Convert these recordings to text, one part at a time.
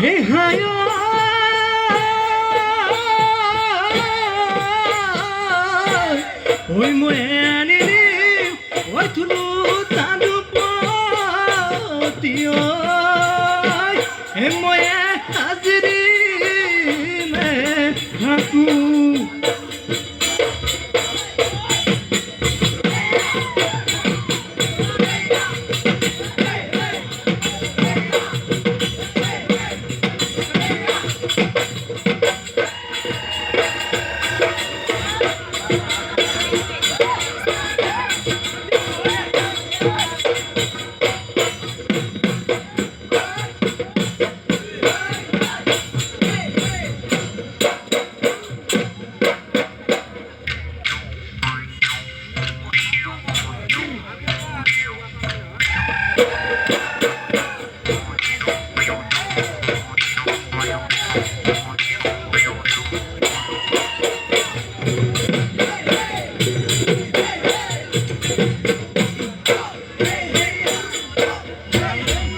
হে হায় ওই ময়ানি ওই থুলু তানু পতিও হে ময়া হাজরি মে হাকু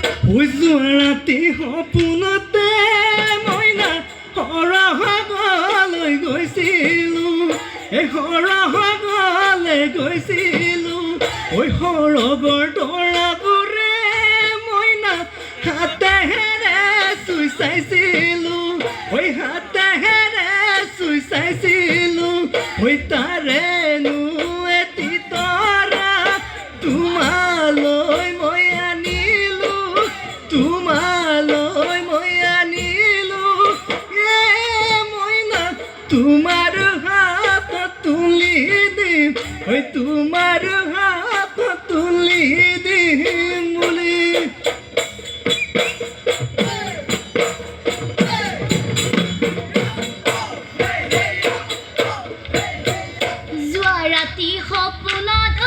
ৰাতি সপোনতে মইনা সৰহলৈ গৈছিলোঁ এই সৰহলৈ গৈছিলোঁ ঐ সৰগৰ তৰাবোৰে মইনা হাতেৰে চুই চাইছিলোঁ ঐ হাতেৰে চুই চাইছিলোঁ ঐ তাৰেনো এটি তৰা তোমালৈ মই আনিলোঁ তোমালৈ মই আনিলোঁ মইনা তোমাৰ হাত তুলি দিম ঐ তোমাৰ হাত তুলি দিম বুলি যোৱা ৰাতি সপোনত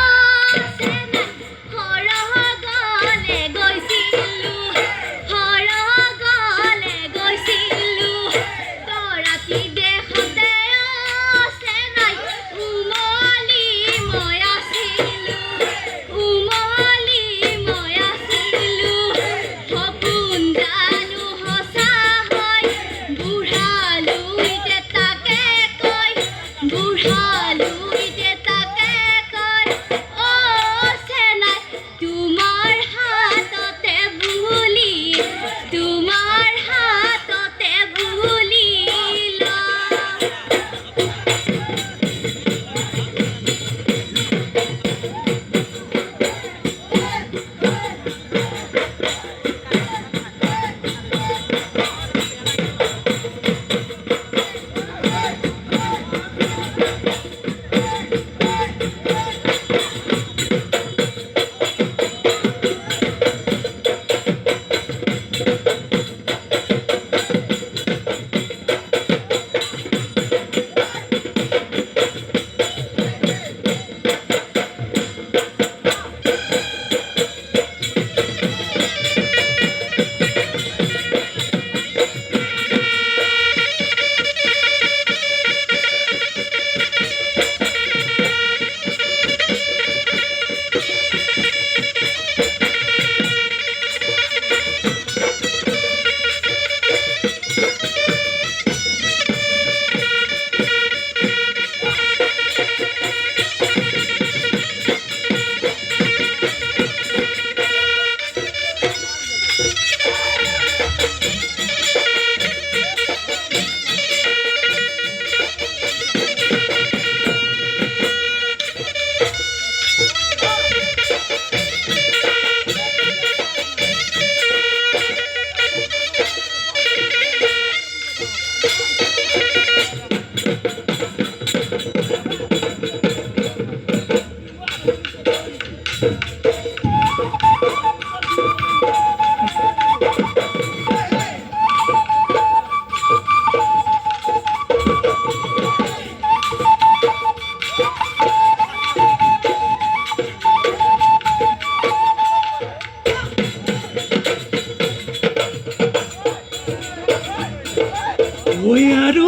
ওই আৰু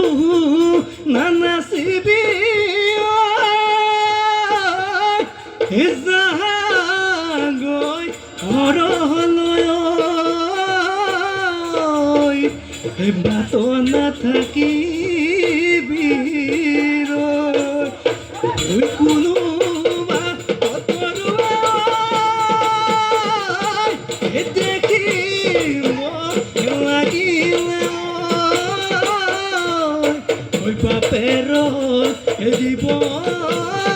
নানাচিবি গৈ ঘৰলৈ বাতো নাথাকিবি ওই কোনোবা অতৰুৱাই দেখি মই লাগিলে ওই বাপেৰ জীৱন